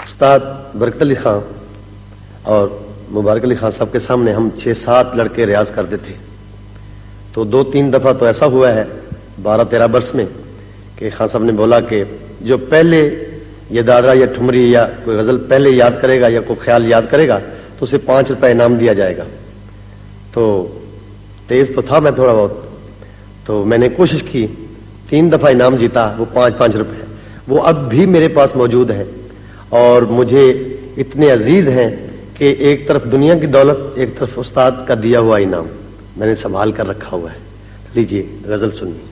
उस्ताद बरकत अली खां और मुबारक अली खां साहब के सामने हम 6-7 लड़के रियाज करते थे, तो 2-3 दफा तो ऐसा हुआ है 12-13 वर्ष में कि खान साहब ने बोला कि जो पहले ये दादरा या ठुमरी या कोई गजल पहले याद करेगा या कोई ख्याल याद करेगा तो उसे 5 रुपए इनाम दिया जाएगा। तो तेज तो था मैं थोड़ा बहुत, तो मैंने कोशिश की, 3 दफा इनाम जीता, वो 5-5 रुपए, वो अब भी मेरे पास मौजूद है और मुझे इतने अजीज हैं कि एक तरफ दुनिया की दौलत, एक तरफ उस्ताद का दिया हुआ इनाम मैंने संभाल कर रखा हुआ है। लीजिए गजल सुनिए।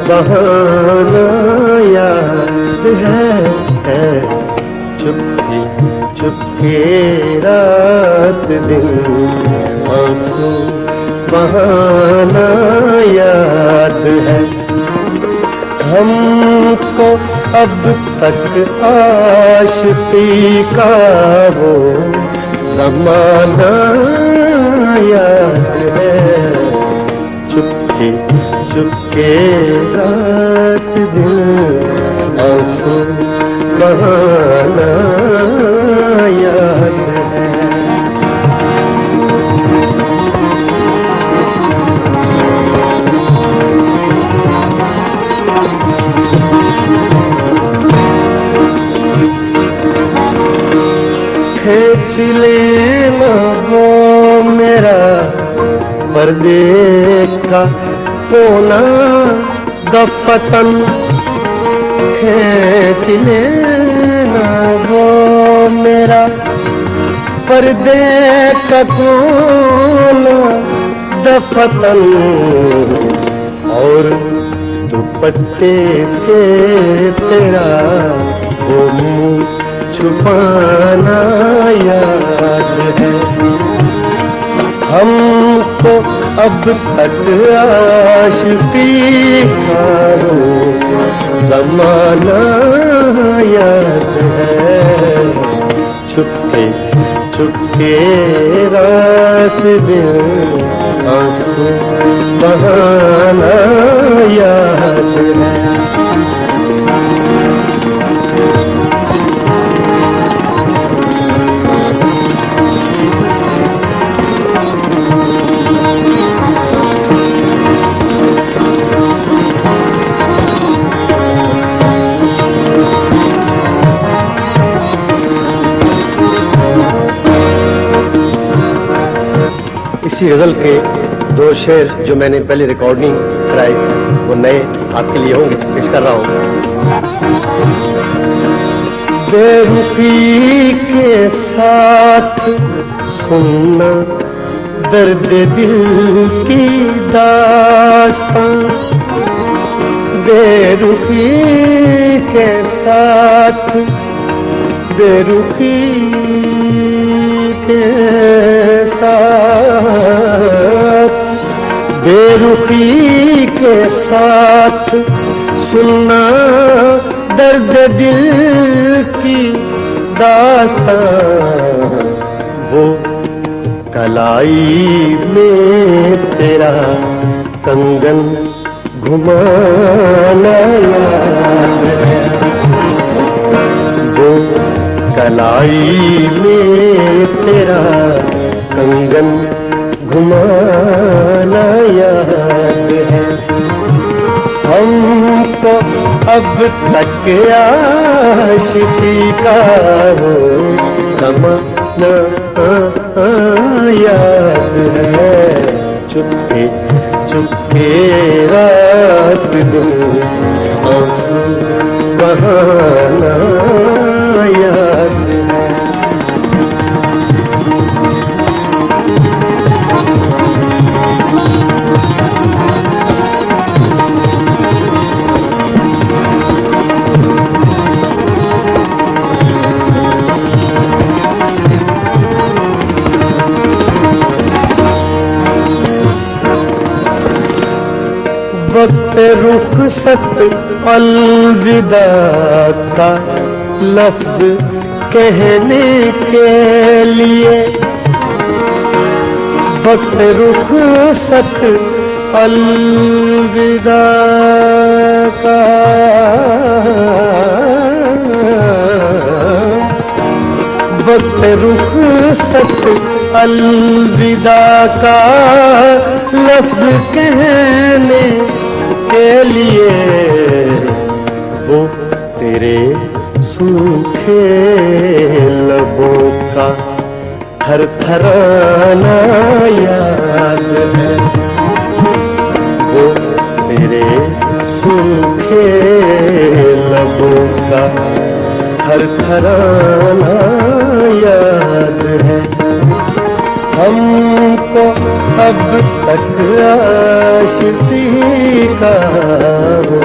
बहाना याद है, चुपके चुपके रात दिन आंसू बहाना याद है। हमको अब तक आशिकी का वो ज़माना याद है, चुपके चुपके रात दिन आंसू बहाना याद है। खींच लेना वो मेरा पर्दे का कोना दफतन, खींच लेना वो मेरा पर्दे का कोना दफतन, और दुपट्टे से तेरा वो मुँह छुपाना याद है। हमको अब तक आशिकी का वो ज़माना याद है, चुपके चुपके रात दिन आंसू बहाना याद है। इसी गजल के 2 शेर जो मैंने पहले रिकॉर्डिंग कराई वो नए आपके लिए होंगे, पेश कर रहा हूँ। बेरुखी के साथ सुनना दर्द दिल की दास्तां, बेरुखी के साथ, बेरुखी के साथ, बेरुखी के साथ सुनना दर्द दिल की दास्तां, वो कलाई में तेरा कंगन घुमाना याद है, वो कलाई में तेरा कंगन घुमाना याद है। हमको अब तक आशिकी का वो ज़माना याद है, चुपके चुपके रात दिन आंसू बहाना याद है। वक्त रुखसत अलविदा का लफ्ज कहने के लिए, वक्त रुखसत अलविदा का वक्त रुखसत अलविदा का लफ्ज कहने के लिए, वो तेरे सूखे लबों का थरथराना याद है। वो तेरे सूखे लबों का थरथराना याद है। हमको अब तक आशिकी का वो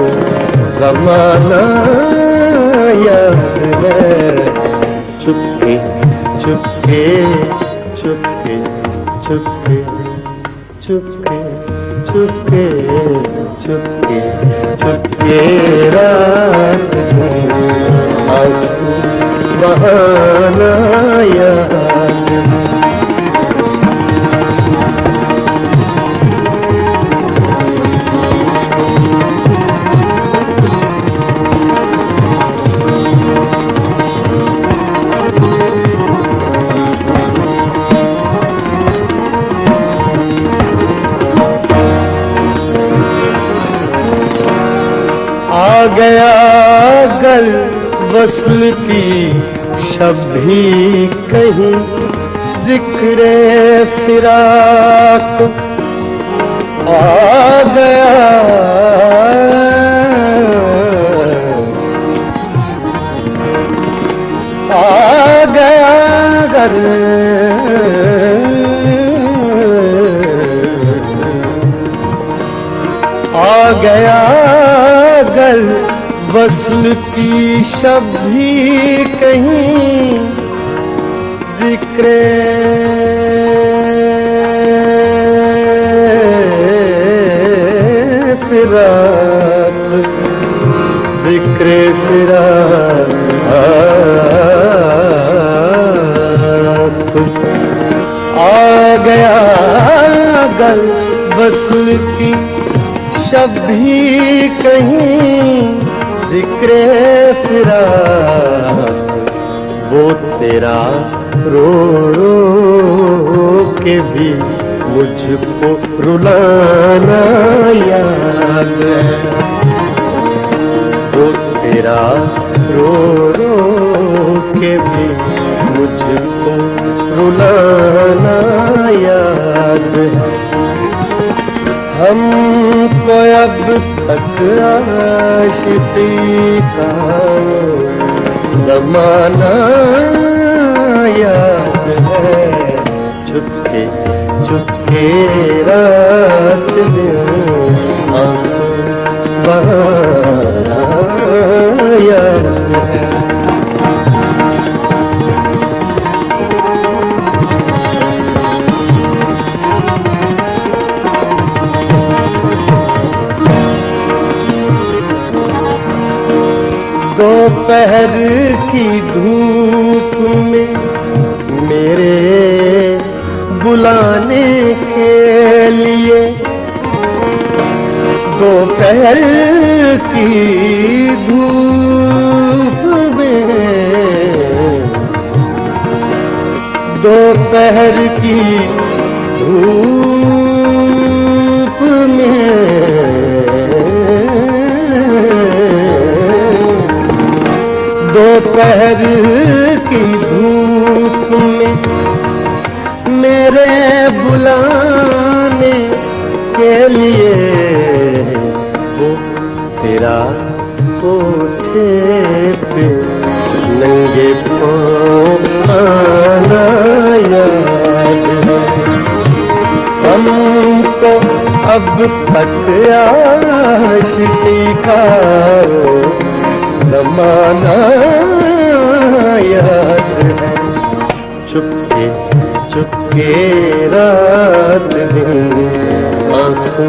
ज़माना याद है। चुपके चुपके चुपके चुपके चुपके चुपके चुपके चुपके रात आंसू बहाना याद है। आ गया अगर वस्ल की शब भी कहीं, जिक्र फिराक आ गया। आ गया अगर आ गया अगर वस्ल की शब भी कहीं, जिक्र फिराक जिक्र फिराक आ गया अगर वस्ल की शब भी कहीं, जिक्र फिराक वो तेरा रो रो के भी मुझको रुलाना याद है। वो तेरा रो रो के भी मुझको रुलाना याद है। हमको अब तक आशिकी का ज़माना याद है। चुपके चुपके रात दिन आंसू बहाना याद है। दोपहर की धूप में मेरे बुलाने के लिए, दोपहर की धूप में, दोपहर की धूप में, दोपहर की धूप में मेरे बुलाने के लिए वो तेरा कोठे पे नंगे पाँव आना याद है। हमको अब तक आशिकी का वो ज़माना याद है। चुपके चुपके रात दिन आंसू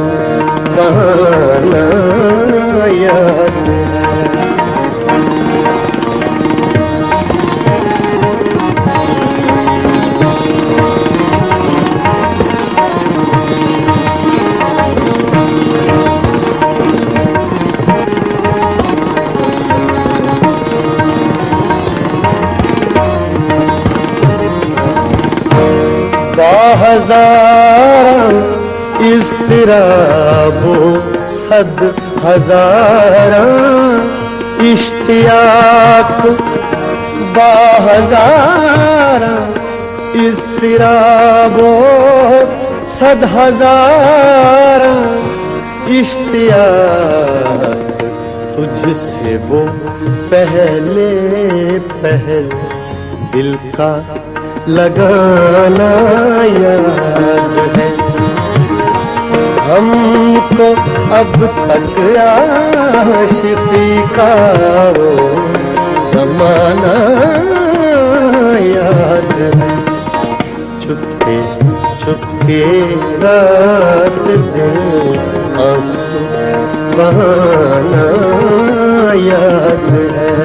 बहाना याद है। बाहज़ार इज़्तिराबो सद हज़ार इश्तियाक बाहज़ार इज़्तिराबो सद हज़ार इश्तियाक तुझसे वो पहले दिल का लगाना याद है। हमको अब तक आशिकी का वो ज़माना याद है। चुपके चुपके रात दिन आंसू बहाना याद है।